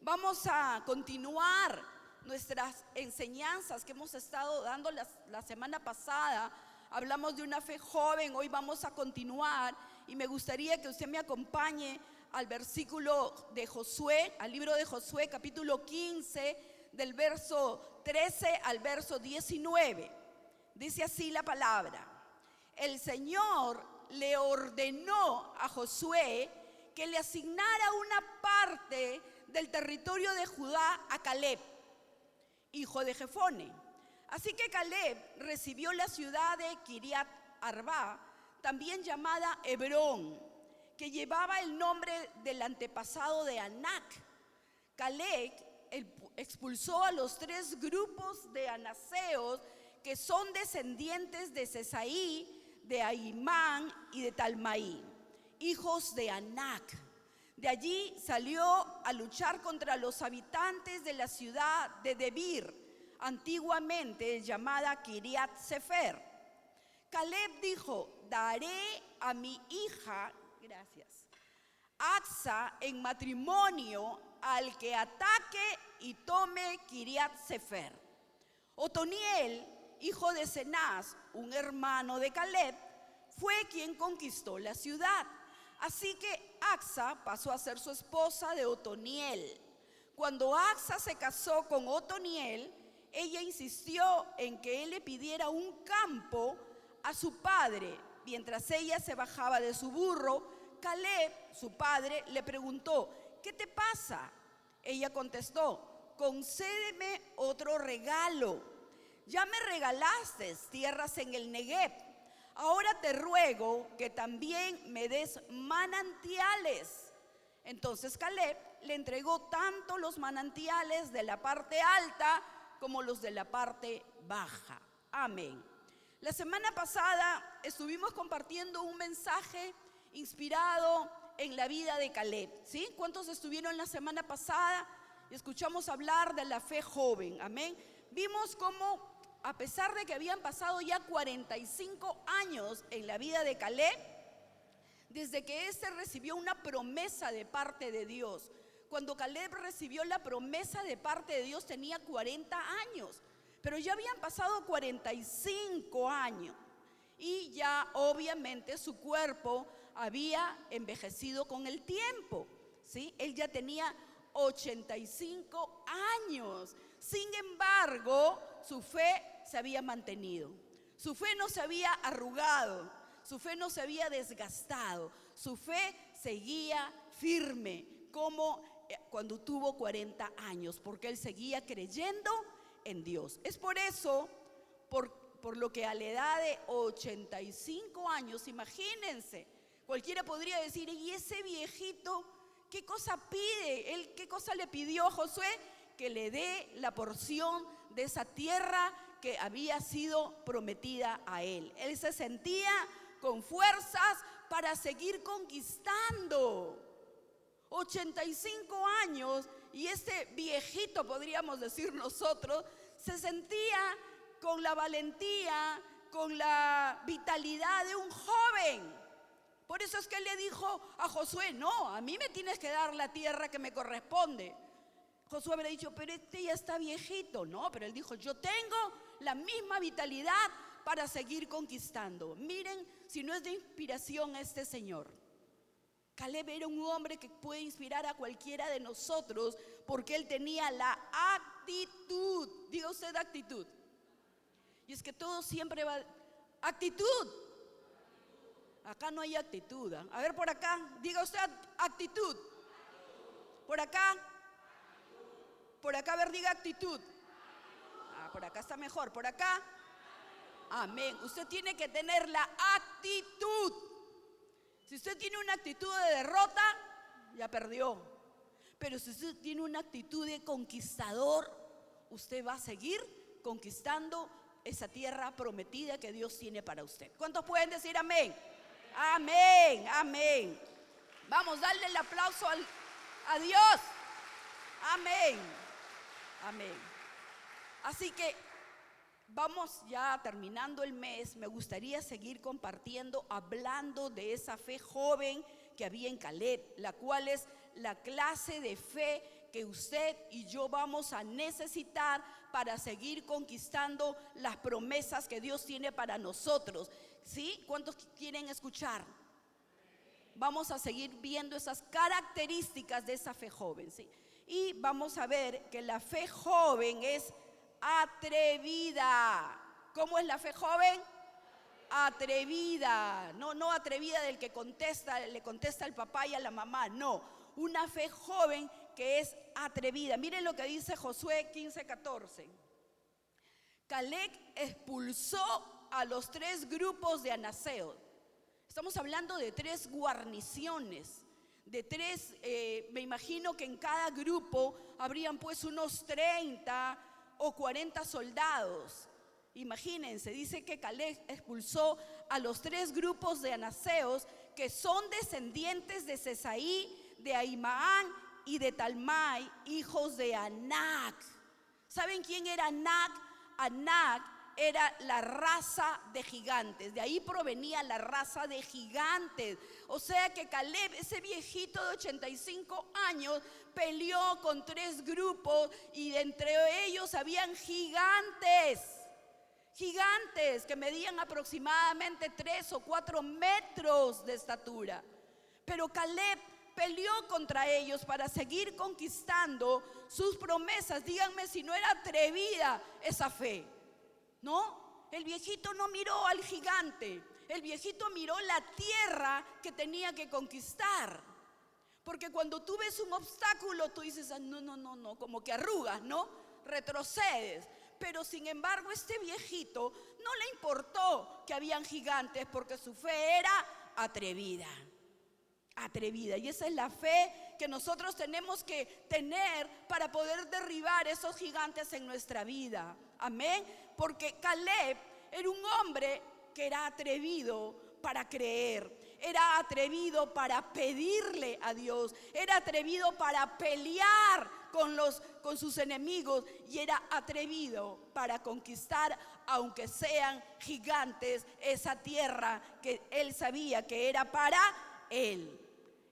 Vamos a continuar nuestras enseñanzas que hemos estado dando la semana pasada. Hablamos de una fe joven, hoy vamos a continuar y me gustaría que usted me acompañe al versículo de Josué, al libro de Josué, capítulo 15, del verso 13 al verso 19. Dice así la palabra: el Señor le ordenó a Josué que le asignara una parte del territorio de Judá a Caleb, hijo de Jefone. Así que Caleb recibió la ciudad de Kiriat Arba, también llamada Hebrón, que llevaba el nombre del antepasado de Anac. Caleb expulsó a los 3 grupos de anaseos que son descendientes de Sesaí, de Ahimán y de Talmaí, hijos de Anac. De allí salió a luchar contra los habitantes de la ciudad de Debir, antiguamente llamada Kiriat Sefer. Caleb dijo: daré a mi hija, Acsa, en matrimonio al que ataque y tome Kiriat Sefer. Otoniel, hijo de Cenaz, un hermano de Caleb, fue quien conquistó la ciudad. Así que Acsa pasó a ser su esposa de Otoniel. Cuando Acsa se casó con Otoniel, ella insistió en que él le pidiera un campo a su padre. Mientras ella se bajaba de su burro, Caleb, su padre, le preguntó: ¿qué te pasa? Ella contestó: concédeme otro regalo. Ya me regalaste tierras en el Negev. Ahora te ruego que también me des manantiales. Entonces Caleb le entregó tanto los manantiales de la parte alta como los de la parte baja. Amén. La semana pasada estuvimos compartiendo un mensaje inspirado en la vida de Caleb, ¿sí? ¿Cuántos estuvieron la semana pasada y escuchamos hablar de la fe joven? Amén. Vimos cómo, a pesar de que habían pasado ya 45 años en la vida de Caleb, desde que éste recibió una promesa de parte de Dios. Cuando Caleb recibió la promesa de parte de Dios tenía 40 años, pero ya habían pasado 45 años y ya obviamente su cuerpo había envejecido con el tiempo, ¿sí? Él ya tenía 85 años. Sin embargo, su fe se había mantenido. Su fe no se había arrugado, su fe no se había desgastado, su fe seguía firme como cuando tuvo 40 años, porque él seguía creyendo en Dios. Es por eso, por lo que a la edad de 85 años, imagínense, cualquiera podría decir: ¿y ese viejito qué cosa pide? ¿Él qué cosa le pidió a Josué? Que le dé la porción de esa tierra que había sido prometida a él. Él se sentía con fuerzas para seguir conquistando. 85 años, y este viejito, podríamos decir nosotros, se sentía con la valentía, con la vitalidad de un joven. Por eso es que él le dijo a Josué: no, a mí me tienes que dar la tierra que me corresponde. Josué habría dicho: pero este ya está viejito. No, pero él dijo: yo tengo la misma vitalidad para seguir conquistando. Miren si no es de inspiración este señor. Caleb era un hombre que puede inspirar a cualquiera de nosotros porque él tenía la actitud. Diga usted actitud. Y es que todo siempre va... actitud. Acá no hay actitud, ¿eh? A ver, por acá, diga usted actitud. Por acá. Por acá, a ver, diga actitud. Por acá está mejor. Por acá. Amén. Usted tiene que tener la actitud. Si usted tiene una actitud de derrota, ya perdió. Pero si usted tiene una actitud de conquistador, usted va a seguir conquistando esa tierra prometida que Dios tiene para usted. ¿Cuántos pueden decir amén? Amén, amén. Vamos, darle el aplauso a Dios. Amén, amén. Así que vamos ya terminando el mes. Me gustaría seguir compartiendo, hablando de esa fe joven que había en Caleb, la cual es la clase de fe que usted y yo vamos a necesitar para seguir conquistando las promesas que Dios tiene para nosotros. ¿Sí? ¿Cuántos quieren escuchar? Vamos a seguir viendo esas características de esa fe joven, ¿sí? Y vamos a ver que la fe joven es atrevida. ¿Cómo es la fe joven? Atrevida. No atrevida del que le contesta al papá y a la mamá. No, una fe joven que es atrevida. Miren lo que dice Josué 15:14. Caleb expulsó a los 3 grupos de anaseos. Estamos hablando de 3 guarniciones, de 3, me imagino que en cada grupo habrían pues unos 30 o 40 soldados. Imagínense, dice que Caleb expulsó a los 3 grupos de anaseos que son descendientes de Sesaí, de Ahimaán y de Talmai, hijos de Anac. ¿Saben quién era Anac? Anac era la raza de gigantes, de ahí provenía la raza de gigantes. O sea que Caleb, ese viejito de 85 años, peleó con 3 grupos y entre ellos habían gigantes que medían aproximadamente 3 o 4 metros de estatura. Pero Caleb peleó contra ellos para seguir conquistando sus promesas. Díganme si no era atrevida esa fe. No, el viejito no miró al gigante, el viejito miró la tierra que tenía que conquistar. Porque cuando tú ves un obstáculo, tú dices, no, como que arrugas, ¿no? Retrocedes. Pero sin embargo, este viejito no le importó que habían gigantes porque su fe era atrevida. Atrevida. Y esa es la fe que nosotros tenemos que tener para poder derribar esos gigantes en nuestra vida. Amén. Porque Caleb era un hombre que era atrevido para creer, era atrevido para pedirle a Dios, era atrevido para pelear con sus enemigos y era atrevido para conquistar, aunque sean gigantes, esa tierra que él sabía que era para él.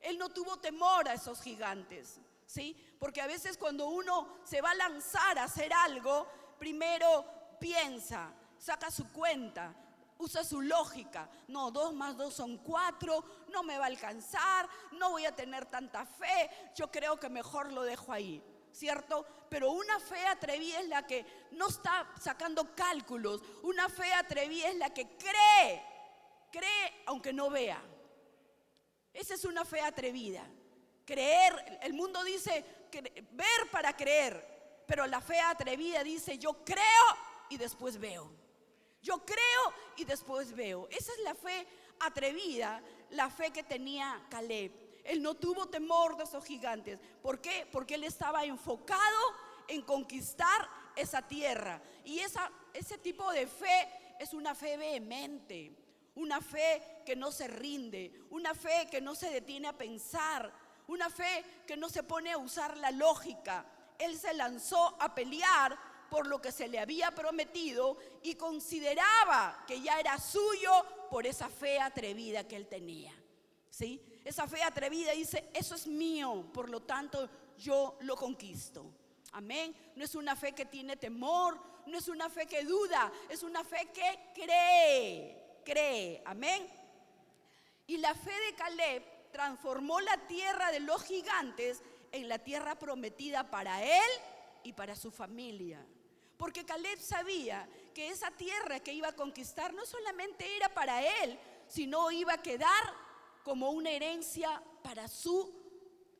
Él no tuvo temor a esos gigantes, ¿sí? Porque a veces cuando uno se va a lanzar a hacer algo, primero piensa, saca su cuenta, usa su lógica. No, 2 más 2 son 4, no me va a alcanzar, no voy a tener tanta fe, yo creo que mejor lo dejo ahí, ¿cierto? Pero una fe atrevida es la que no está sacando cálculos. Una fe atrevida es la que cree aunque no vea. Esa es una fe atrevida. Creer, el mundo dice ver para creer, pero la fe atrevida dice yo creo y después veo. Yo creo y después veo. Esa es la fe atrevida, la fe que tenía Caleb. Él no tuvo temor de esos gigantes. ¿Por qué? Porque él estaba enfocado en conquistar esa tierra. Y ese tipo de fe es una fe vehemente, una fe que no se rinde, una fe que no se detiene a pensar, una fe que no se pone a usar la lógica. Él se lanzó a pelear por lo que se le había prometido y consideraba que ya era suyo por esa fe atrevida que él tenía, ¿sí? Esa fe atrevida dice, eso es mío, por lo tanto yo lo conquisto. Amén. No es una fe que tiene temor, no es una fe que duda, es una fe que cree. Amén. Y la fe de Caleb transformó la tierra de los gigantes en la tierra prometida para él y para su familia. Porque Caleb sabía que esa tierra que iba a conquistar no solamente era para él, sino iba a quedar como una herencia para su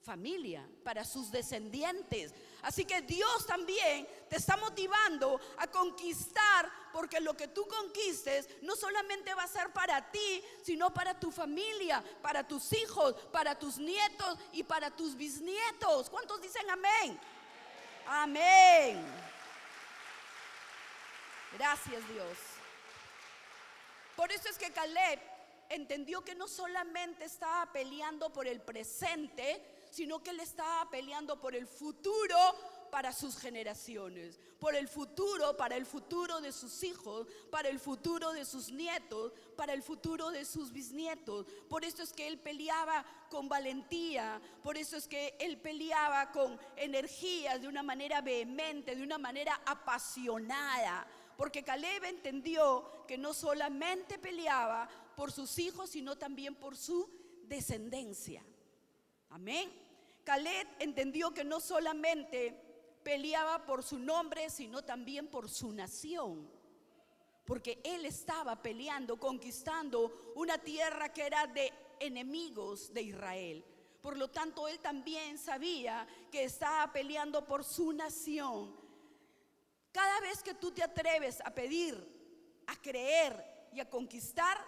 familia, para sus descendientes. Así que Dios también te está motivando a conquistar, porque lo que tú conquistes no solamente va a ser para ti, sino para tu familia, para tus hijos, para tus nietos y para tus bisnietos. ¿Cuántos dicen amén? Amén. Gracias, Dios. Por eso es que Caleb entendió que no solamente estaba peleando por el presente, sino que él estaba peleando por el futuro para sus generaciones, por el futuro, para el futuro de sus hijos, para el futuro de sus nietos, para el futuro de sus bisnietos. Por eso es que él peleaba con valentía, por eso es que él peleaba con energía, de una manera vehemente, de una manera apasionada, porque Caleb entendió que no solamente peleaba por sus hijos, sino también por su descendencia. Amén. Caleb entendió que no solamente peleaba por su nombre, sino también por su nación, porque él estaba peleando, conquistando una tierra que era de enemigos de Israel. Por lo tanto, él también sabía que estaba peleando por su nación. Cada vez que tú te atreves a pedir, a creer y a conquistar,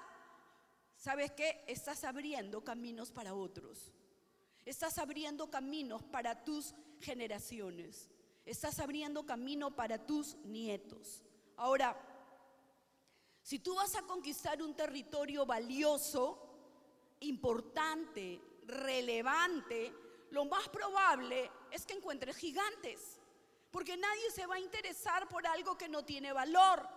¿sabes qué? Estás abriendo caminos para otros. Estás abriendo caminos para tus generaciones. Estás abriendo camino para tus nietos. Ahora, si tú vas a conquistar un territorio valioso, importante, relevante, lo más probable es que encuentres gigantes, porque nadie se va a interesar por algo que no tiene valor,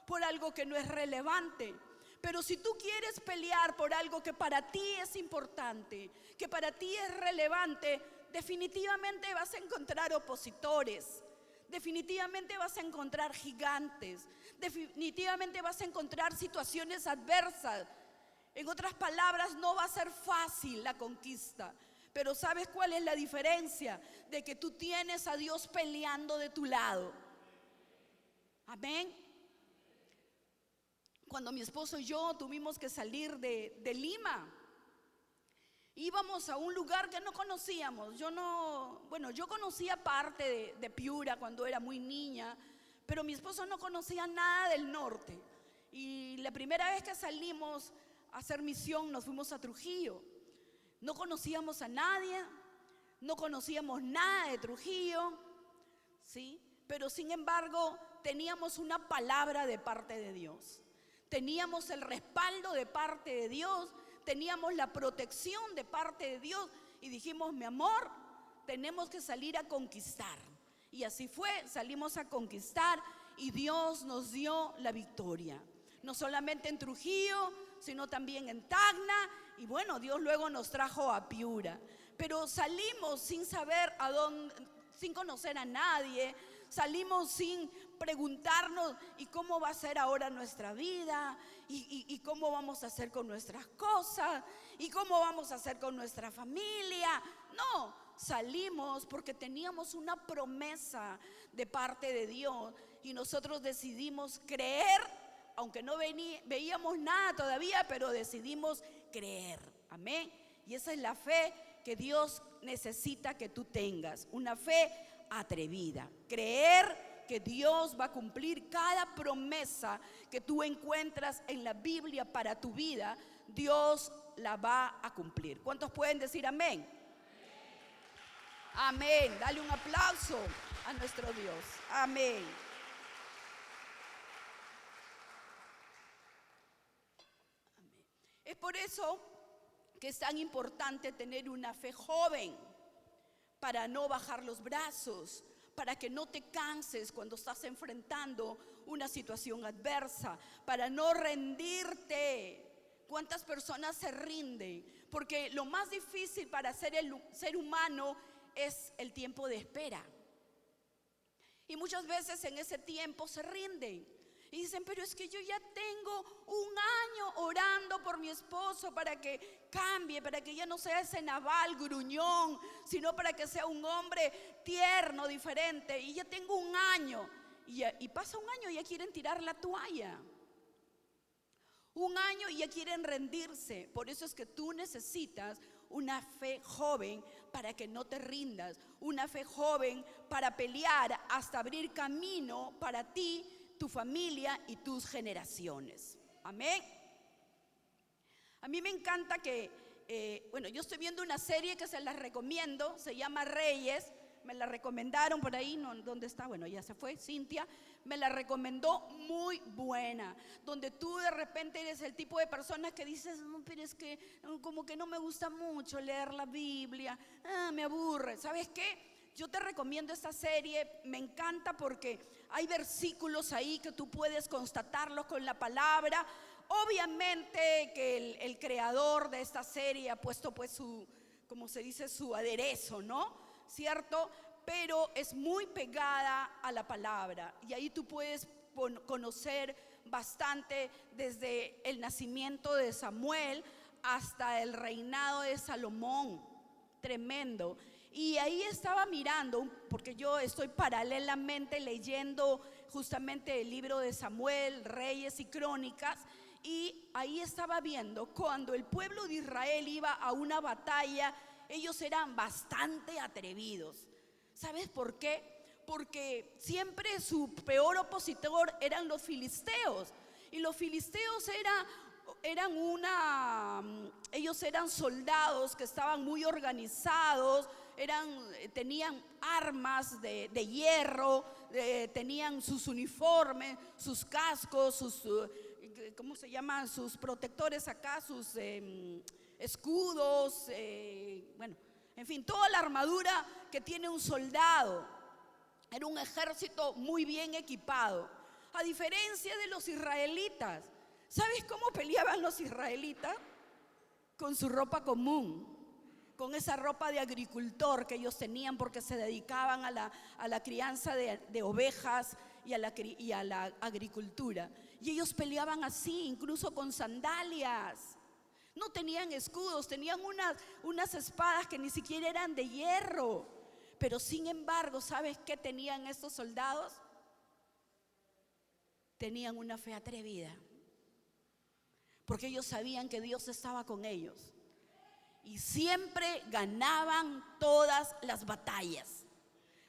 por algo que no es relevante. Pero si tú quieres pelear por algo que para ti es importante, que para ti es relevante, definitivamente vas a encontrar opositores, definitivamente vas a encontrar gigantes, definitivamente vas a encontrar situaciones adversas. En otras palabras, no va a ser fácil la conquista. Pero ¿sabes cuál es la diferencia? De que tú tienes a Dios peleando de tu lado. Amén. Cuando mi esposo y yo tuvimos que salir de Lima, íbamos a un lugar que no conocíamos. Yo conocía parte de Piura cuando era muy niña, pero mi esposo no conocía nada del norte. Y la primera vez que salimos a hacer misión, nos fuimos a Trujillo. No conocíamos a nadie, no conocíamos nada de Trujillo, ¿sí? Pero sin embargo, teníamos una palabra de parte de Dios. Teníamos el respaldo de parte de Dios, teníamos la protección de parte de Dios y dijimos, mi amor, tenemos que salir a conquistar. Y así fue, salimos a conquistar y Dios nos dio la victoria. No solamente en Trujillo, sino también en Tacna, y bueno, Dios luego nos trajo a Piura. Pero salimos sin saber a dónde, sin conocer a nadie, salimos sin preguntarnos ¿y cómo va a ser ahora nuestra vida? ¿Y cómo vamos a hacer con nuestras cosas? ¿Y cómo vamos a hacer con nuestra familia? No, salimos porque teníamos una promesa de parte de Dios y nosotros decidimos creer, aunque no veíamos nada todavía, pero decidimos creer. Amén. Y esa es la fe que Dios necesita que tú tengas, una fe atrevida, creer que Dios va a cumplir cada promesa que tú encuentras en la Biblia para tu vida. Dios la va a cumplir. ¿Cuántos pueden decir amén? Amén. Dale un aplauso a nuestro Dios. Amén. Es por eso que es tan importante tener una fe joven, para no bajar los brazos, para que no te canses cuando estás enfrentando una situación adversa, para no rendirte. ¿Cuántas personas se rinden? Porque lo más difícil para ser humano es el tiempo de espera. Y muchas veces en ese tiempo se rinden. Y dicen, pero es que yo ya tengo un año orando por mi esposo para que cambie, para que ya no sea ese naval gruñón, sino para que sea un hombre tierno, diferente. Y ya tengo un año. Y pasa un año y ya quieren tirar la toalla. Un año y ya quieren rendirse. Por eso es que tú necesitas una fe joven para que no te rindas. Una fe joven para pelear hasta abrir camino para ti, tu familia y tus generaciones. Amén. A mí me encanta que, yo estoy viendo una serie que se las recomiendo, se llama Reyes. Me la recomendaron por ahí, no, ¿dónde está? Bueno, ya se fue, Cintia. Me la recomendó, muy buena. Donde tú de repente eres el tipo de persona que dices, no, pero es que como que no me gusta mucho leer la Biblia, me aburre. ¿Sabes qué? Yo te recomiendo esta serie, me encanta porque hay versículos ahí que tú puedes constatarlos con la palabra. Obviamente que el creador de esta serie ha puesto pues su, como se dice, su aderezo, ¿no? ¿Cierto? Pero es muy pegada a la palabra y ahí tú puedes conocer bastante desde el nacimiento de Samuel hasta el reinado de Salomón. Tremendo. Y ahí estaba mirando, porque yo estoy paralelamente leyendo justamente el libro de Samuel, Reyes y Crónicas, y ahí estaba viendo cuando el pueblo de Israel iba a una batalla, ellos eran bastante atrevidos. ¿Sabes por qué? Porque siempre su peor opositor eran los filisteos, y los filisteos ellos eran soldados que estaban muy organizados, tenían armas de hierro, tenían sus uniformes, sus cascos, ¿cómo se llaman? Sus protectores acá, sus escudos, bueno, en fin, toda la armadura que tiene un soldado. Era un ejército muy bien equipado, a diferencia de los israelitas. ¿Sabes cómo peleaban los israelitas? Con su ropa común, con esa ropa de agricultor que ellos tenían porque se dedicaban a la crianza de ovejas y a la agricultura. Y ellos peleaban así, incluso con sandalias. No tenían escudos, tenían unas espadas que ni siquiera eran de hierro. Pero sin embargo, ¿sabes qué tenían estos soldados? Tenían una fe atrevida, porque ellos sabían que Dios estaba con ellos y siempre ganaban todas las batallas,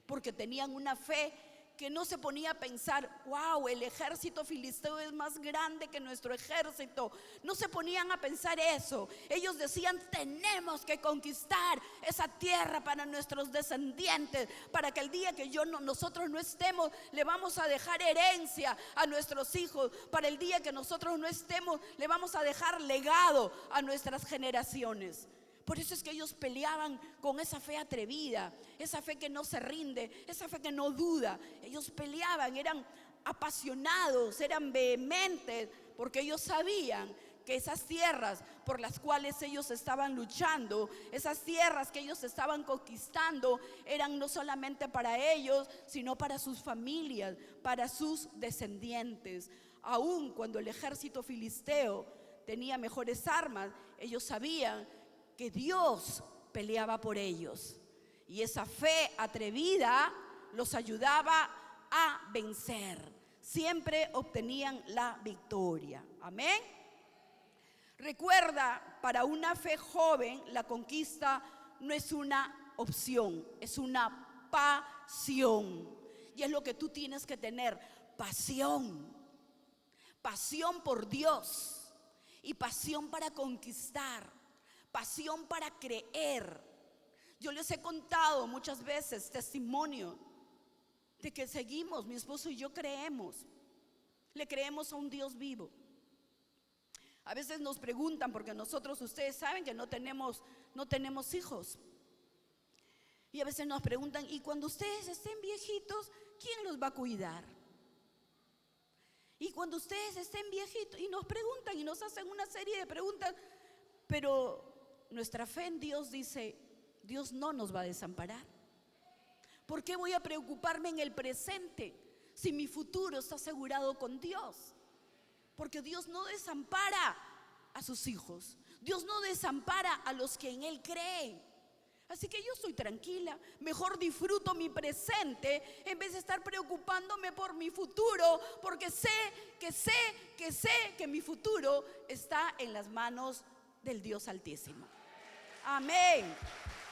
porque tenían una fe que no se ponía a pensar, wow, el ejército filisteo es más grande que nuestro ejército. No se ponían a pensar eso. Ellos decían, tenemos que conquistar esa tierra para nuestros descendientes, para que el día que nosotros no estemos, le vamos a dejar herencia a nuestros hijos. Para el día que nosotros no estemos, le vamos a dejar legado a nuestras generaciones. Por eso es que ellos peleaban con esa fe atrevida, esa fe que no se rinde, esa fe que no duda. Ellos peleaban, eran apasionados, eran vehementes, porque ellos sabían que esas tierras por las cuales ellos estaban luchando, esas tierras que ellos estaban conquistando, eran no solamente para ellos, sino para sus familias, para sus descendientes. Aun cuando el ejército filisteo tenía mejores armas, ellos sabían que Dios peleaba por ellos, y esa fe atrevida los ayudaba a vencer. Siempre obtenían la victoria. Amén. Recuerda, para una fe joven, la conquista no es una opción, es una pasión. Y es lo que tú tienes que tener: pasión. Pasión por Dios y pasión para conquistar. Pasión para creer. Yo les he contado muchas veces testimonio de que seguimos, mi esposo y yo creemos, le creemos a un Dios vivo. A veces nos preguntan, porque nosotros, ustedes saben que no tenemos hijos, y a veces nos preguntan, ¿y cuando ustedes estén viejitos, quién los va a cuidar? Y cuando ustedes estén viejitos, y nos preguntan y nos hacen una serie de preguntas, pero nuestra fe en Dios dice, Dios no nos va a desamparar. ¿Por qué voy a preocuparme en el presente si mi futuro está asegurado con Dios? Porque Dios no desampara a sus hijos. Dios no desampara a los que en Él creen. Así que yo estoy tranquila, mejor disfruto mi presente en vez de estar preocupándome por mi futuro, porque sé que mi futuro está en las manos del Dios Altísimo. Amén,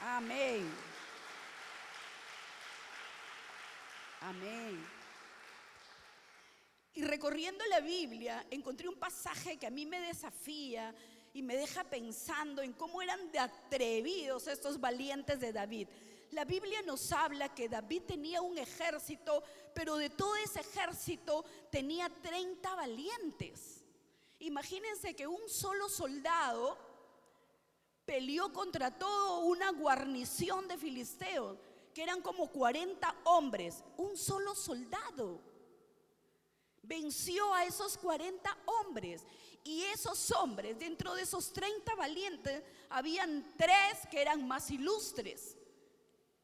amén, amén. Y recorriendo la Biblia encontré un pasaje que a mí me desafía y me deja pensando en cómo eran de atrevidos estos valientes de David. La Biblia nos habla que David tenía un ejército, pero de todo ese ejército tenía 30 valientes. Imagínense que un solo soldado peleó contra toda una guarnición de filisteos que eran como 40 hombres, un solo soldado venció a esos 40 hombres. Y esos hombres, dentro de esos 30 valientes, habían 3 que eran más ilustres,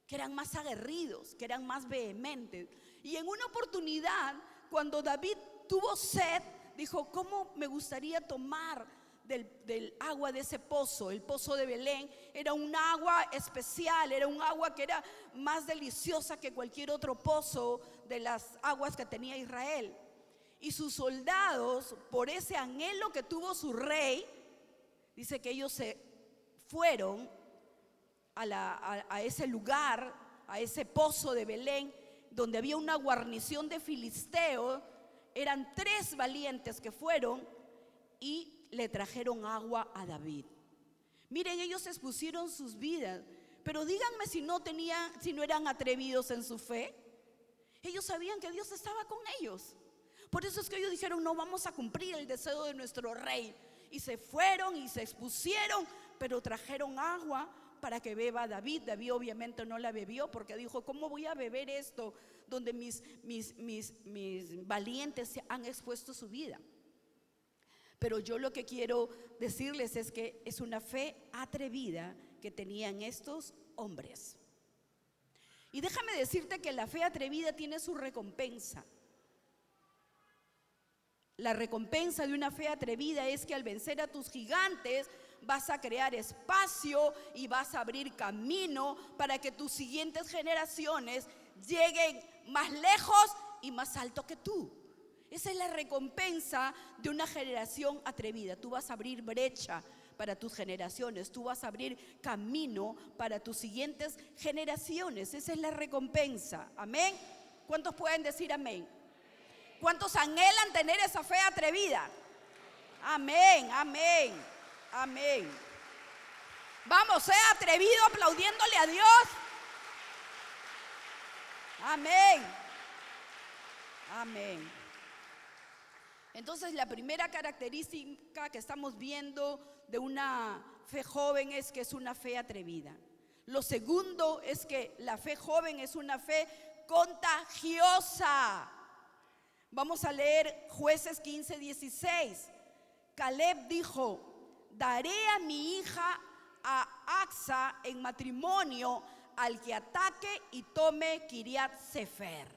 que eran más aguerridos, que eran más vehementes. Y en una oportunidad, cuando David tuvo sed, dijo: ¿cómo me gustaría tomar del agua de ese pozo? El pozo de Belén era un agua especial, era un agua que era más deliciosa que cualquier otro pozo de las aguas que tenía Israel. Y sus soldados, por ese anhelo que tuvo su rey, dice que ellos se fueron a ese lugar, a ese pozo de Belén, donde había una guarnición de filisteos. Eran 3 valientes que fueron y le trajeron agua a David. Miren, ellos expusieron sus vidas, pero díganme si no eran atrevidos en su fe. Ellos sabían que Dios estaba con ellos. Por eso es que ellos dijeron: no, vamos a cumplir el deseo de nuestro rey. Y se fueron y se expusieron, pero trajeron agua para que beba David. David obviamente no la bebió, porque dijo: ¿cómo voy a beber esto donde mis valientes han expuesto su vida? Pero yo lo que quiero decirles es que es una fe atrevida que tenían estos hombres. Y déjame decirte que la fe atrevida tiene su recompensa. La recompensa de una fe atrevida es que al vencer a tus gigantes vas a crear espacio y vas a abrir camino para que tus siguientes generaciones lleguen más lejos y más alto que tú. Esa es la recompensa de una generación atrevida. Tú vas a abrir brecha para tus generaciones, tú vas a abrir camino para tus siguientes generaciones. Esa es la recompensa. Amén. ¿Cuántos pueden decir amén? ¿Cuántos anhelan tener esa fe atrevida? Amén, amén, amén. Vamos, sea atrevido aplaudiéndole a Dios. Amén, amén. Entonces, la primera característica que estamos viendo de una fe joven es que es una fe atrevida. Lo segundo es que la fe joven es una fe contagiosa. Vamos a leer Jueces 15:16. Caleb dijo: daré a mi hija a Acsa en matrimonio al que ataque y tome Kiriat Sefer.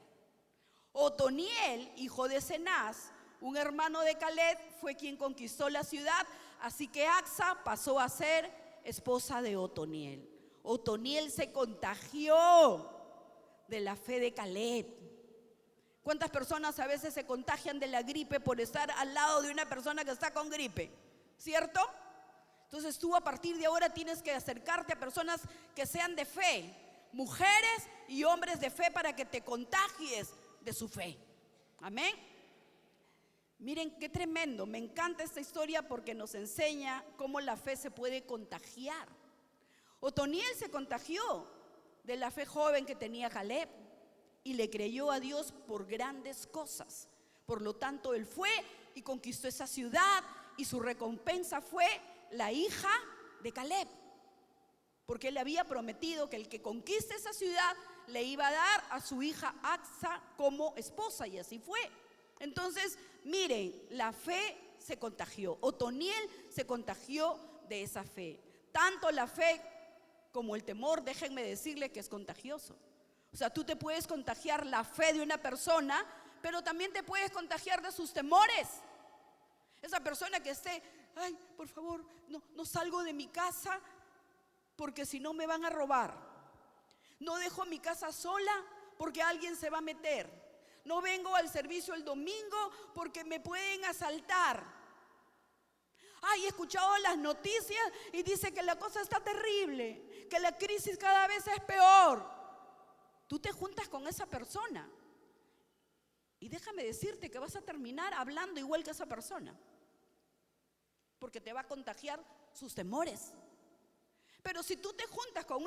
Otoniel, hijo de Cenaz, un hermano de Caleb, fue quien conquistó la ciudad, así que Acsa pasó a ser esposa de Otoniel. Otoniel se contagió de la fe de Caleb. ¿Cuántas personas a veces se contagian de la gripe por estar al lado de una persona que está con gripe? ¿Cierto? Entonces tú a partir de ahora tienes que acercarte a personas que sean de fe, mujeres y hombres de fe, para que te contagies de su fe. Amén. Miren qué tremendo, me encanta esta historia porque nos enseña cómo la fe se puede contagiar. Otoniel se contagió de la fe joven que tenía Caleb y le creyó a Dios por grandes cosas. Por lo tanto, él fue y conquistó esa ciudad, y su recompensa fue la hija de Caleb, porque él había prometido que el que conquiste esa ciudad le iba a dar a su hija Acsa como esposa, y así fue. Entonces, miren, la fe se contagió. Otoniel se contagió de esa fe. Tanto la fe como el temor, déjenme decirle que es contagioso. O sea, tú te puedes contagiar la fe de una persona, pero también te puedes contagiar de sus temores. Esa persona que esté: ay, por favor, no salgo de mi casa porque si no me van a robar. No dejo mi casa sola porque alguien se va a meter. No vengo al servicio el domingo porque me pueden asaltar. Ay, he escuchado las noticias y dice que la cosa está terrible, que la crisis cada vez es peor. Tú te juntas con esa persona y déjame decirte que vas a terminar hablando igual que esa persona, porque te va a contagiar sus temores. Pero si tú te juntas con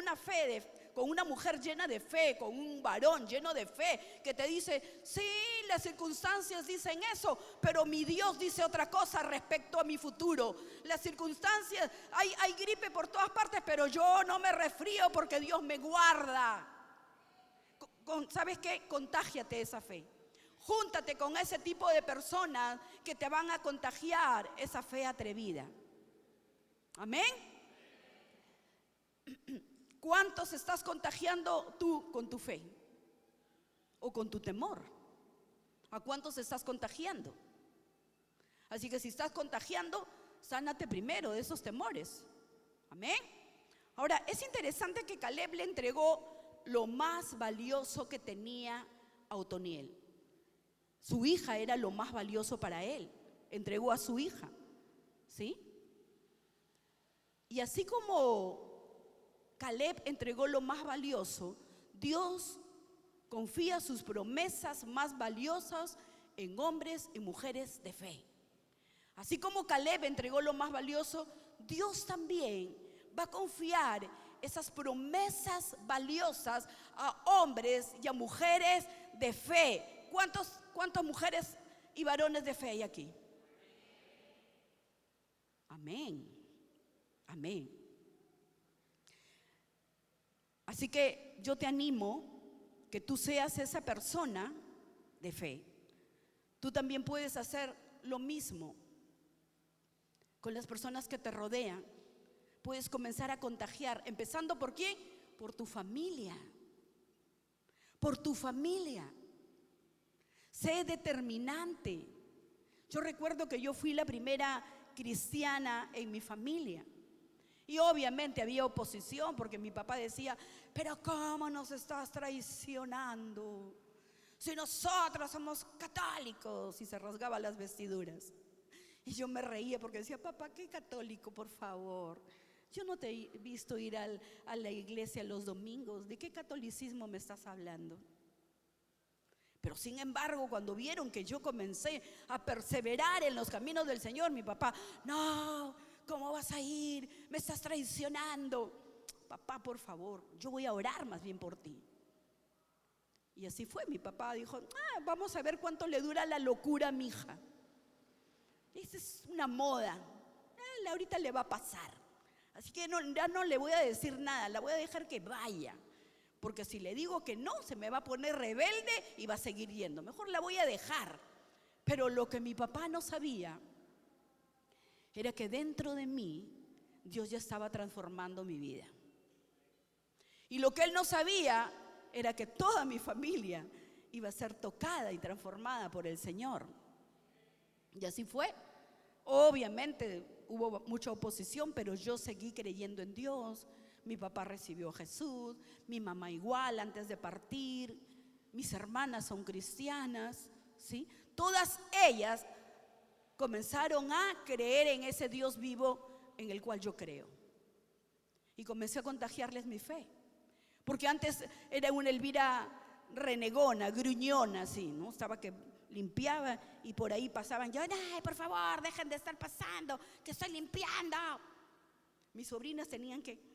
con una mujer llena de fe, con un varón lleno de fe, que te dice: sí, las circunstancias dicen eso, pero mi Dios dice otra cosa respecto a mi futuro. Las circunstancias, hay gripe por todas partes, pero yo no me resfrío porque Dios me guarda. ¿sabes qué? Contágiate esa fe. Júntate con ese tipo de personas que te van a contagiar esa fe atrevida. Amén. ¿Cuántos estás contagiando tú con tu fe? ¿O con tu temor? ¿A cuántos estás contagiando? Así que si estás contagiando, sánate primero de esos temores. Amén. Ahora, es interesante que Caleb le entregó lo más valioso que tenía a Otoniel. Su hija era lo más valioso para él. Entregó a su hija. ¿Sí? Y así como Caleb entregó lo más valioso, Dios confía sus promesas más valiosas en hombres y mujeres de fe. Así como Caleb entregó lo más valioso, Dios también va a confiar esas promesas valiosas a hombres y a mujeres de fe. ¿Cuántas mujeres y varones de fe hay aquí? Amén. Amén. Así que yo te animo que tú seas esa persona de fe. Tú también puedes hacer lo mismo con las personas que te rodean. Puedes comenzar a contagiar, empezando ¿por quién? Por tu familia. Por tu familia. Sé determinante. Yo recuerdo que yo fui la primera cristiana en mi familia. Y obviamente había oposición porque mi papá decía, pero ¿cómo nos estás traicionando? Si nosotros somos católicos. Y se rasgaba las vestiduras. Y yo me reía porque decía, papá, ¿qué católico, por favor? Yo no te he visto ir a la iglesia los domingos. ¿De qué catolicismo me estás hablando? Pero sin embargo, cuando vieron que yo comencé a perseverar en los caminos del Señor, mi papá, no, ¿cómo vas a ir? Me estás traicionando. Papá, por favor, yo voy a orar más bien por ti. Y así fue, mi papá dijo, vamos a ver cuánto le dura la locura a mi hija. Esa es una moda, ahorita le va a pasar. Así que ya no le voy a decir nada, la voy a dejar que vaya. Porque si le digo que no, se me va a poner rebelde y va a seguir yendo. Mejor la voy a dejar. Pero lo que mi papá no sabía era que dentro de mí Dios ya estaba transformando mi vida. Y lo que él no sabía era que toda mi familia iba a ser tocada y transformada por el Señor. Y así fue. Obviamente hubo mucha oposición, pero yo seguí creyendo en Dios. Mi papá recibió a Jesús, mi mamá igual antes de partir, mis hermanas son cristianas, ¿sí? Todas ellas comenzaron a creer en ese Dios vivo en el cual yo creo. Y comencé a contagiarles mi fe. Porque antes era una Elvira renegona, gruñona, así, ¿no? Estaba que limpiaba y por ahí pasaban. Yo, ay, por favor, dejen de estar pasando, que estoy limpiando. Mis sobrinas tenían que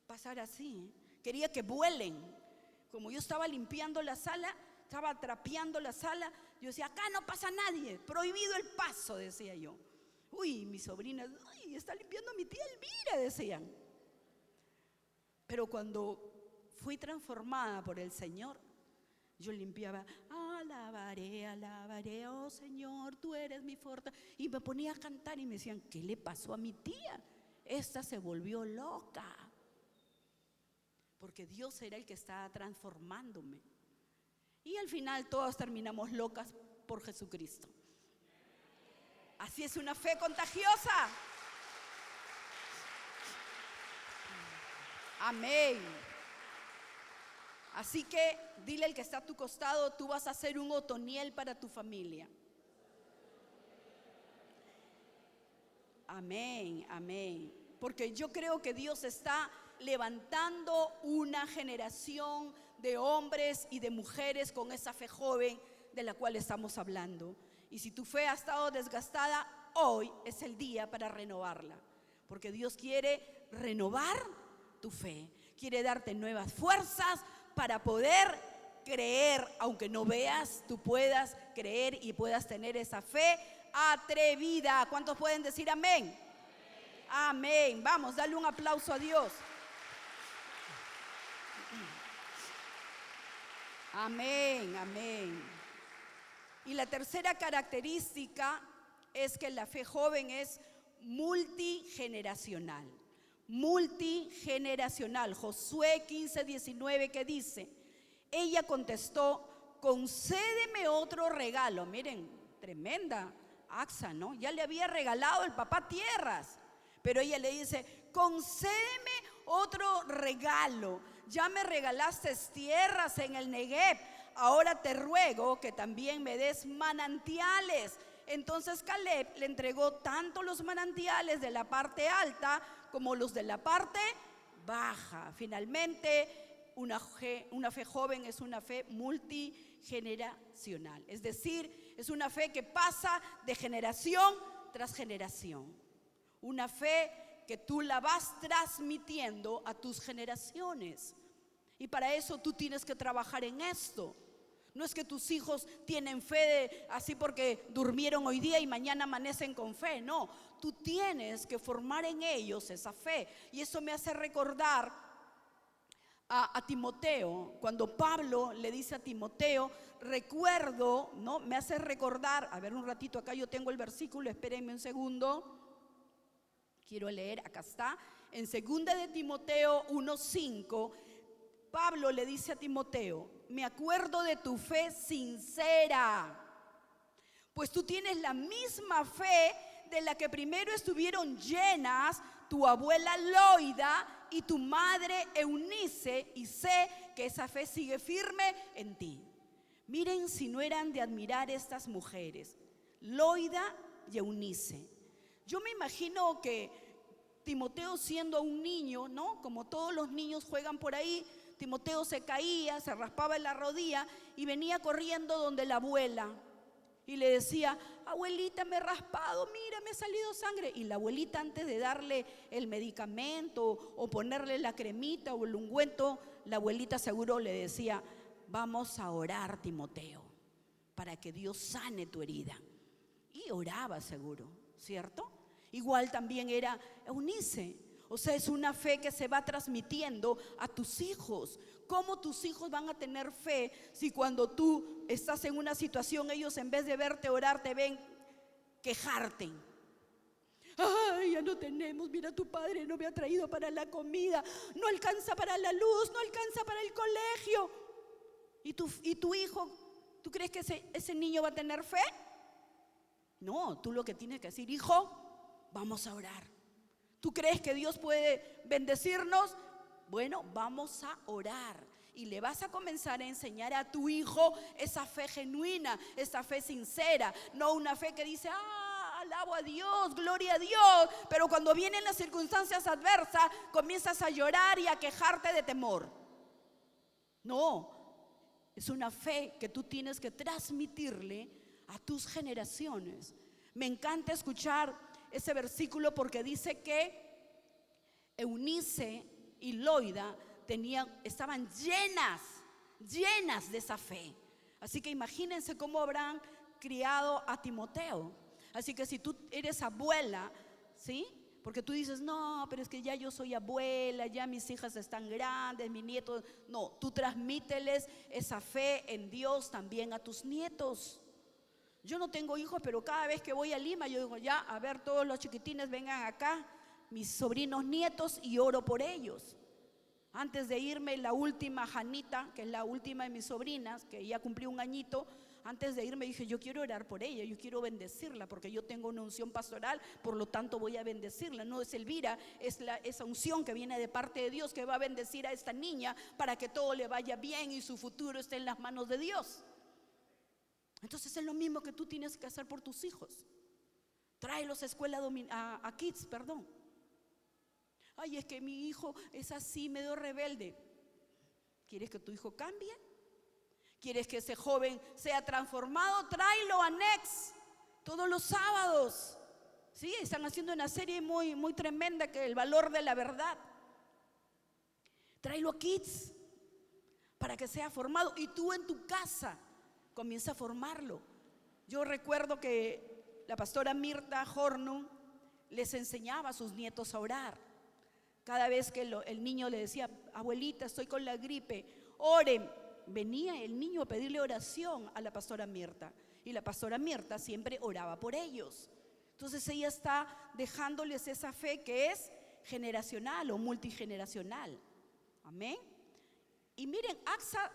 pasar así, quería que vuelen. Como yo estaba limpiando la sala, estaba trapeando la sala, yo decía, acá no pasa nadie, prohibido el paso, decía yo. Uy, mis sobrinas, uy, está limpiando mi tía Elvira, decían. Pero cuando fui transformada por el Señor, yo limpiaba, alabaré, oh Señor, tú eres mi fortaleza. Y me ponía a cantar y me decían, ¿qué le pasó a mi tía? Esta se volvió loca. Porque Dios era el que estaba transformándome. Y al final todas terminamos locas por Jesucristo. Así es una fe contagiosa. Amén. Así que dile al que está a tu costado, tú vas a ser un Otoniel para tu familia. Amén, amén. Porque yo creo que Dios está levantando una generación de hombres y de mujeres con esa fe joven de la cual estamos hablando. Y si tu fe ha estado desgastada, hoy es el día para renovarla. Porque Dios quiere renovar tu fe, quiere darte nuevas fuerzas para poder creer, aunque no veas, tú puedas creer y puedas tener esa fe atrevida. ¿Cuántos pueden decir amén? Amén. Vamos, dale un aplauso a Dios. Amén, amén. Y la tercera característica es que la fe joven es multigeneracional. Multigeneracional. Josué 15:19, que dice: ella contestó: concédeme otro regalo. Miren, tremenda Axa, ¿no? Ya le había regalado el papá tierras, pero ella le dice: concédeme otro regalo. Ya me regalaste tierras en el Negev, ahora te ruego que también me des manantiales. Entonces Caleb le entregó tanto los manantiales de la parte alta como los de la parte baja. Finalmente, una fe joven es una fe multigeneracional, es decir, es una fe que pasa de generación tras generación. Una fe que tú la vas transmitiendo a tus generaciones. Y para eso tú tienes que trabajar en esto. No es que tus hijos tienen fe así porque durmieron hoy día y mañana amanecen con fe. No, tú tienes que formar en ellos esa fe. Y eso me hace recordar a Timoteo, cuando Pablo le dice a Timoteo, recuerdo, ¿no? Me hace recordar, a ver un ratito, acá yo tengo el versículo, espérenme un segundo. Quiero leer, acá está, en 2 de Timoteo 1:5, Pablo le dice a Timoteo: me acuerdo de tu fe sincera, pues tú tienes la misma fe de la que primero estuvieron llenas tu abuela Loida y tu madre Eunice, y sé que esa fe sigue firme en ti. Miren si no eran de admirar estas mujeres, Loida y Eunice. Yo me imagino que Timoteo, siendo un niño, ¿no? Como todos los niños juegan por ahí, Timoteo se caía, se raspaba en la rodilla y venía corriendo donde la abuela y le decía: abuelita, me he raspado, mira, me ha salido sangre. Y la abuelita, antes de darle el medicamento o ponerle la cremita o el ungüento, la abuelita seguro le decía: vamos a orar, Timoteo, para que Dios sane tu herida. Y oraba seguro, ¿cierto? Igual también era Eunice. O sea, es una fe que se va transmitiendo a tus hijos. ¿Cómo tus hijos van a tener fe si cuando tú estás en una situación, ellos en vez de verte orar, te ven quejarte? Ay, ya no tenemos, mira, tu padre no me ha traído para la comida, no alcanza para la luz, no alcanza para el colegio. ¿Y tu hijo, tú crees que ese niño va a tener fe? No, tú lo que tienes que decir: hijo, vamos a orar. ¿Tú crees que Dios puede bendecirnos? Bueno, vamos a orar. Y le vas a comenzar a enseñar a tu hijo esa fe genuina, esa fe sincera. No una fe que dice: alabo a Dios, gloria a Dios. Pero cuando vienen las circunstancias adversas, comienzas a llorar y a quejarte de temor. No, es una fe que tú tienes que transmitirle a tus generaciones. Me encanta escuchar ese versículo porque dice que Eunice y Loida estaban llenas de esa fe. Así que imagínense cómo habrán criado a Timoteo. Así que si tú eres abuela, ¿sí? Porque tú dices: no, pero es que ya yo soy abuela, ya mis hijas están grandes, mis nietos. No, tú transmíteles esa fe en Dios también a tus nietos. Yo no tengo hijos, pero cada vez que voy a Lima, yo digo: ya, a ver, todos los chiquitines vengan acá, mis sobrinos nietos, y oro por ellos. Antes de irme, la última, Janita, que es la última de mis sobrinas, que ya cumplió 1 añito, antes de irme dije: yo quiero orar por ella, yo quiero bendecirla, porque yo tengo una unción pastoral, por lo tanto voy a bendecirla. No es Elvira, es esa unción que viene de parte de Dios, que va a bendecir a esta niña para que todo le vaya bien y su futuro esté en las manos de Dios. Entonces es lo mismo que tú tienes que hacer por tus hijos. Tráelos a escuela, a kids, perdón. Ay, es que mi hijo es así, medio rebelde. ¿Quieres que tu hijo cambie? ¿Quieres que ese joven sea transformado? Tráelo a Next todos los sábados. Sí, están haciendo una serie muy, muy tremenda, que es El Valor de la Verdad. Tráelo a kids para que sea formado. Y tú en tu casa comienza a formarlo. Yo recuerdo que la pastora Mirta Hornum les enseñaba a sus nietos a orar. Cada vez que el niño le decía: abuelita, estoy con la gripe, oren. venía el niño a pedirle oración a la pastora Mirta. Y la pastora Mirta siempre oraba por ellos. Entonces ella está dejándoles esa fe que es generacional o multigeneracional. Amén. Y miren, Acsa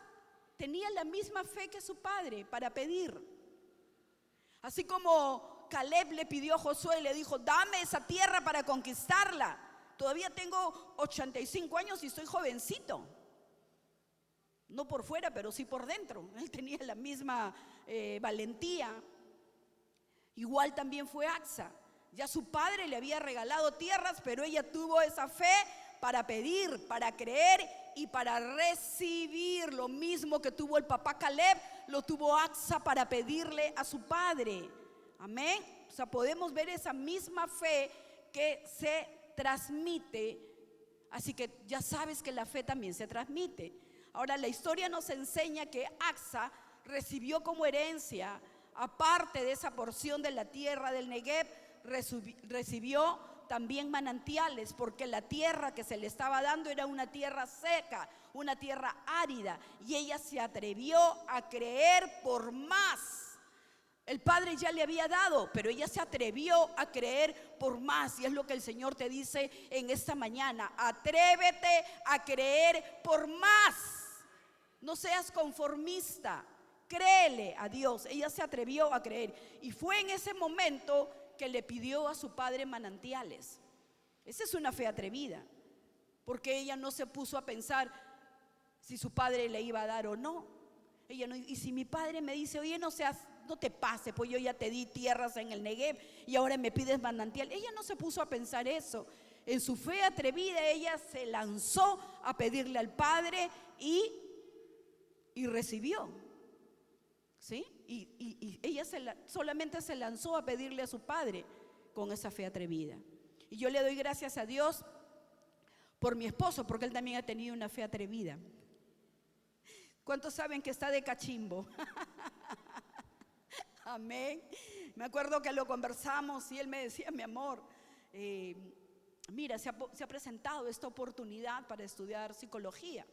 tenía la misma fe que su padre para pedir. Así como Caleb le pidió a Josué y le dijo: dame esa tierra para conquistarla. Todavía tengo 85 años y soy jovencito. No por fuera, pero sí por dentro. Él tenía la misma valentía. Igual también fue Acsa. Ya su padre le había regalado tierras, pero ella tuvo esa fe para pedir, para creer y para recibir. Lo mismo que tuvo el papá Caleb, lo tuvo Acsa para pedirle a su padre. Amén. O sea, podemos ver esa misma fe que se transmite. Así que ya sabes que la fe también se transmite. Ahora, la historia nos enseña que Acsa recibió como herencia, aparte de esa porción de la tierra del Negev, recibió también manantiales, porque la tierra que se le estaba dando era una tierra seca, una tierra árida, y ella se atrevió a creer por más. El padre ya le había dado, pero ella se atrevió a creer por más. Y es lo que el Señor te dice en esta mañana: atrévete a creer por más. No seas conformista, créele a Dios. Ella se atrevió a creer, y fue en ese momento que le pidió a su padre manantiales. Esa es una fe atrevida, porque ella no se puso a pensar si su padre le iba a dar o no. Ella no, y si mi padre me dice: oye, no te pases, pues yo ya te di tierras en el Negev y ahora me pides manantial. Ella no se puso a pensar eso. En su fe atrevida ella se lanzó a pedirle al padre y recibió. ¿Sí? Y ella solamente se lanzó a pedirle a su padre con esa fe atrevida. Y yo le doy gracias a Dios por mi esposo, porque él también ha tenido una fe atrevida. ¿Cuántos saben que está de cachimbo? Amén. Me acuerdo que lo conversamos y él me decía: mi amor, mira, se ha presentado esta oportunidad para estudiar psicología.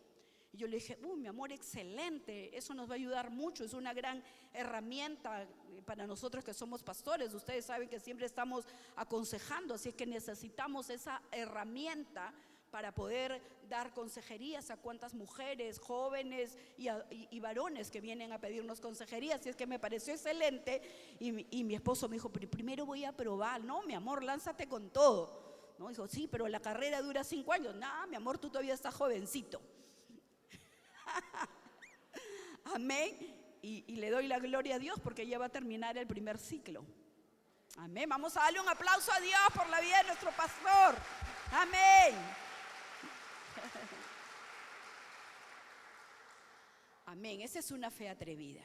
Y yo le dije: mi amor, excelente, eso nos va a ayudar mucho, es una gran herramienta para nosotros que somos pastores. Ustedes saben que siempre estamos aconsejando, así es que necesitamos esa herramienta para poder dar consejerías a cuantas mujeres, jóvenes y varones que vienen a pedirnos consejería. Así es que me pareció excelente. Y mi esposo me dijo: pero primero voy a probar. No, mi amor, lánzate con todo. No, dijo: sí, pero la carrera dura 5 años. No, mi amor, tú todavía estás jovencito. Amén. Y le doy la gloria a Dios porque ya va a terminar el primer ciclo. Amén. Vamos a darle un aplauso a Dios por la vida de nuestro pastor. Amén. Amén. Esa es una fe atrevida.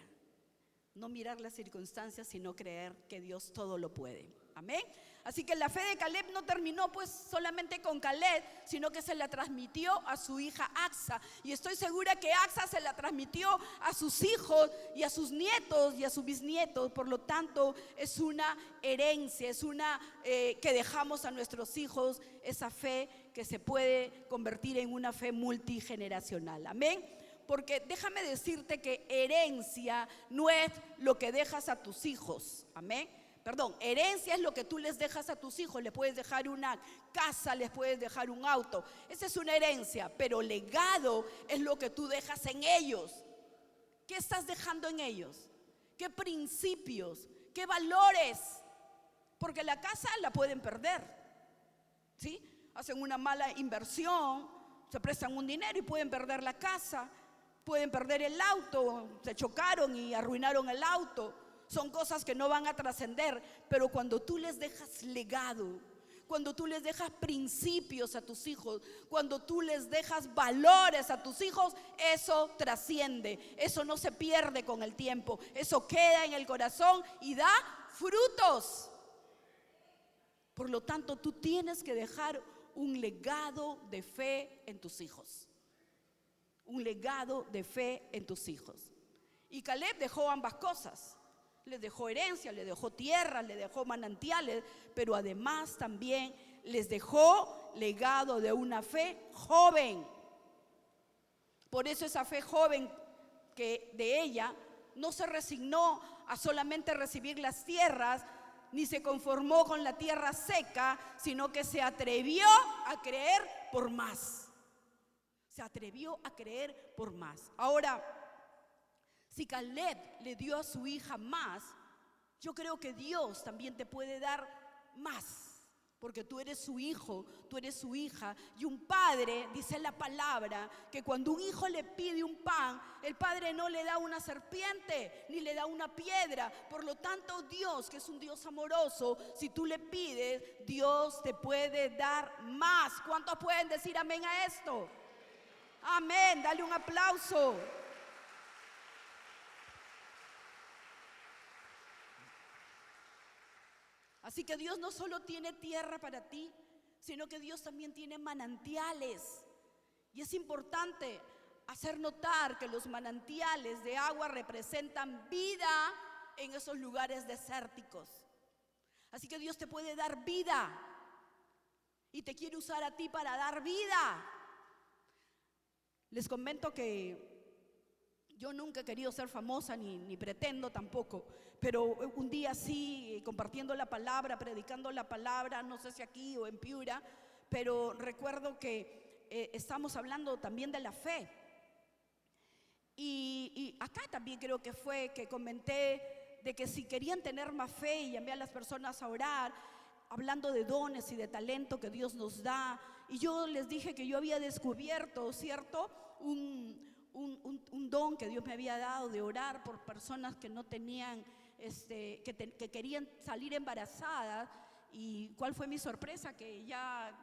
No mirar las circunstancias, sino creer que Dios todo lo puede. Amén. Así que la fe de Caleb no terminó pues solamente con Caleb, sino que se la transmitió a su hija Acsa. Y estoy segura que Acsa se la transmitió a sus hijos y a sus nietos y a sus bisnietos. Por lo tanto, es una herencia, es una que dejamos a nuestros hijos, esa fe que se puede convertir en una fe multigeneracional. Amén. Porque déjame decirte que herencia no es lo que dejas a tus hijos. Amén. Perdón, herencia es lo que tú les dejas a tus hijos. Les puedes dejar una casa, les puedes dejar un auto. Esa es una herencia. Pero legado es lo que tú dejas en ellos. ¿Qué estás dejando en ellos? ¿Qué principios? ¿Qué valores? Porque la casa la pueden perder, ¿sí? Hacen una mala inversión, se prestan un dinero y pueden perder la casa. Pueden perder el auto, se chocaron y arruinaron el auto. Son cosas que no van a trascender. Pero cuando tú les dejas legado, cuando tú les dejas principios a tus hijos, cuando tú les dejas valores a tus hijos, eso trasciende. Eso no se pierde con el tiempo. Eso queda en el corazón y da frutos. Por lo tanto, tú tienes que dejar un legado de fe en tus hijos. Un legado de fe en tus hijos. Y Caleb dejó ambas cosas. Les dejó herencia, les dejó tierra, les dejó manantiales, pero además también les dejó legado de una fe joven. Por eso esa fe joven que de ella no se resignó a solamente recibir las tierras, ni se conformó con la tierra seca, sino que se atrevió a creer por más. Se atrevió a creer por más. Ahora, si Caleb le dio a su hija más, yo creo que Dios también te puede dar más. Porque tú eres su hijo, tú eres su hija. Y un padre, dice la palabra, que cuando un hijo le pide un pan, el padre no le da una serpiente, ni le da una piedra. Por lo tanto, Dios, que es un Dios amoroso, si tú le pides, Dios te puede dar más. ¿Cuántos pueden decir amén a esto? Amén, dale un aplauso. Así que Dios no solo tiene tierra para ti, sino que Dios también tiene manantiales. Y es importante hacer notar que los manantiales de agua representan vida en esos lugares desérticos. Así que Dios te puede dar vida y te quiere usar a ti para dar vida. Les comento que yo nunca he querido ser famosa, ni pretendo tampoco, pero un día sí, compartiendo la palabra, predicando la palabra, no sé si aquí o en Piura, pero recuerdo que estamos hablando también de la fe. Y acá también creo que fue que comenté de que si querían tener más fe y llamé a las personas a orar, hablando de dones y de talento que Dios nos da. Y yo les dije que yo había descubierto, ¿cierto?, un don que Dios me había dado de orar por personas que no tenían, que querían salir embarazadas. Y cuál fue mi sorpresa, que ya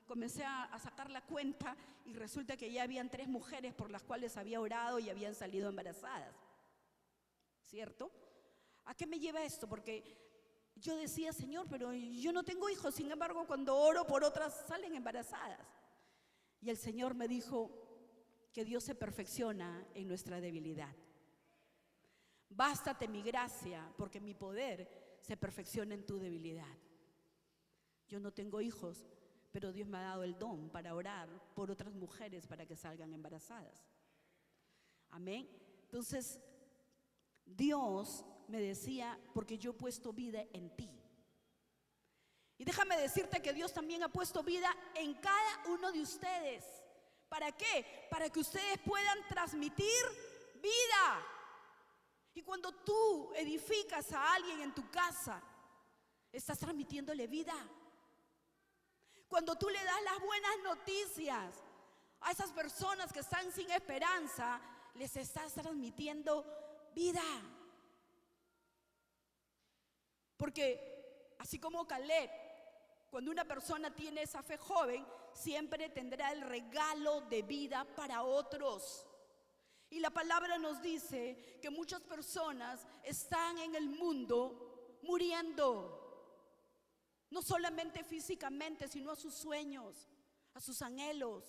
comencé a sacar la cuenta y resulta que ya habían 3 mujeres por las cuales había orado y habían salido embarazadas, ¿cierto? ¿A qué me lleva esto? Porque yo decía, Señor, pero yo no tengo hijos, sin embargo cuando oro por otras salen embarazadas. Y el Señor me dijo que Dios se perfecciona en nuestra debilidad. Bástate mi gracia, porque mi poder se perfecciona en tu debilidad. Yo no tengo hijos, pero Dios me ha dado el don para orar por otras mujeres para que salgan embarazadas. Amén. Entonces, Dios me decía, porque yo he puesto vida en ti. Y déjame decirte que Dios también ha puesto vida en cada uno de ustedes. ¿Para qué? Para que ustedes puedan transmitir vida. Y cuando tú edificas a alguien en tu casa, estás transmitiéndole vida. Cuando tú le das las buenas noticias a esas personas que están sin esperanza, les estás transmitiendo vida. Porque así como Caleb, cuando una persona tiene esa fe joven, siempre tendrá el regalo de vida para otros. Y la palabra nos dice que muchas personas están en el mundo muriendo. No solamente físicamente, sino a sus sueños, a sus anhelos.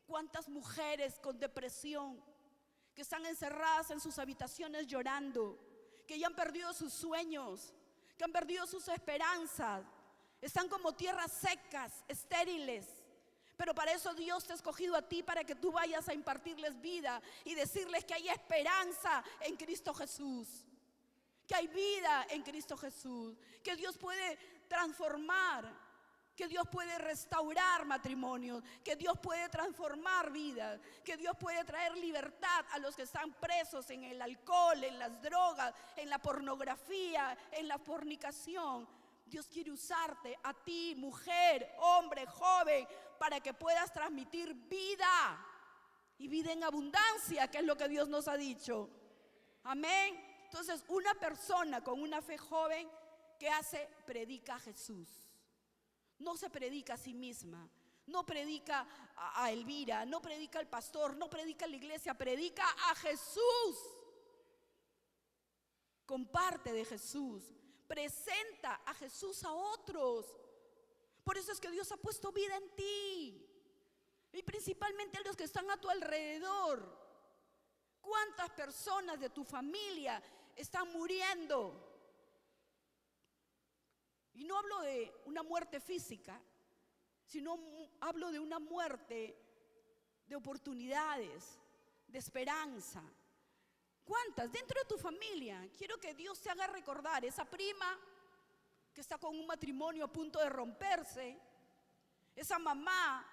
¿Cuántas mujeres con depresión que están encerradas en sus habitaciones llorando, que ya han perdido sus sueños, que han perdido sus esperanzas? Están como tierras secas, estériles. Pero para eso Dios te ha escogido a ti, para que tú vayas a impartirles vida y decirles que hay esperanza en Cristo Jesús, que hay vida en Cristo Jesús, que Dios puede transformar, que Dios puede restaurar matrimonios, que Dios puede transformar vidas, que Dios puede traer libertad a los que están presos en el alcohol, en las drogas, en la pornografía, en la fornicación. Dios quiere usarte a ti, mujer, hombre, joven, para que puedas transmitir vida y vida en abundancia, que es lo que Dios nos ha dicho. Amén. Entonces, una persona con una fe joven, ¿qué hace? Predica a Jesús. No se predica a sí misma, no predica a Elvira, no predica al pastor, no predica a la iglesia, predica a Jesús. Comparte de Jesús, presenta a Jesús a otros. Por eso es que Dios ha puesto vida en ti, y principalmente a los que están a tu alrededor. ¿Cuántas personas de tu familia están muriendo? Y no hablo de una muerte física, sino hablo de una muerte de oportunidades, de esperanza, ¿Cuántas? Dentro de tu familia. Quiero que Dios te haga recordar esa prima que está con un matrimonio a punto de romperse, esa mamá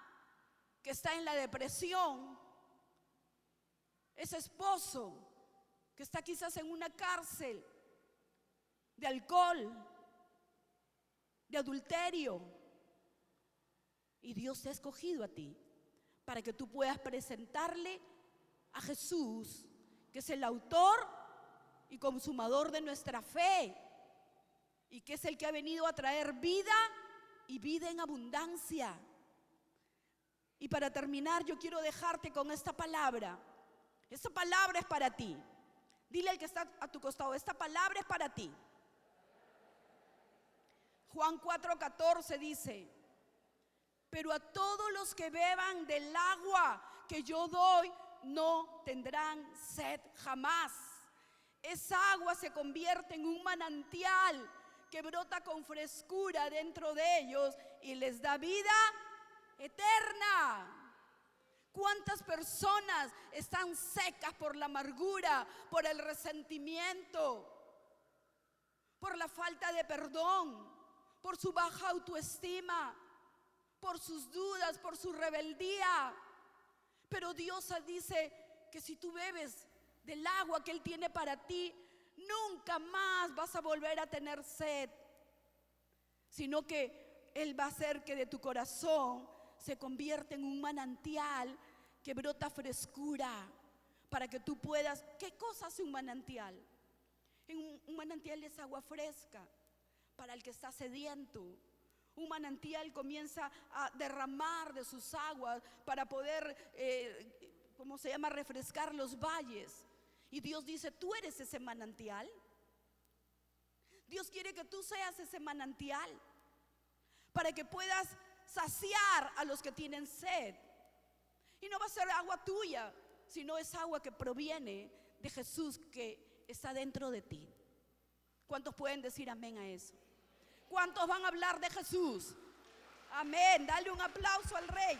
que está en la depresión, ese esposo que está quizás en una cárcel de alcohol, de adulterio. Y Dios te ha escogido a ti para que tú puedas presentarle a Jesús, que es el autor y consumador de nuestra fe, y que es el que ha venido a traer vida y vida en abundancia. Y para terminar, yo quiero dejarte con esta palabra. Esta palabra es para ti. Dile al que está a tu costado, esta palabra es para ti. Juan 4:14 dice: pero a todos los que beban del agua que yo doy, no tendrán sed jamás. Esa agua se convierte en un manantial que brota con frescura dentro de ellos y les da vida eterna. ¿Cuántas personas están secas por la amargura, por el resentimiento, por la falta de perdón, por su baja autoestima, por sus dudas, por su rebeldía? Pero Dios dice que si tú bebes del agua que Él tiene para ti, nunca más vas a volver a tener sed, sino que Él va a hacer que de tu corazón se convierta en un manantial que brota frescura para que tú puedas. ¿Qué cosa hace un manantial? Un manantial es agua fresca para el que está sediento. Un manantial comienza a derramar de sus aguas para poder, refrescar los valles. Y Dios dice: tú eres ese manantial. Dios quiere que tú seas ese manantial para que puedas saciar a los que tienen sed. Y no va a ser agua tuya, sino es agua que proviene de Jesús, que está dentro de ti. ¿Cuántos pueden decir amén a eso? ¿Cuántos van a hablar de Jesús? Amén. Dale un aplauso al Rey.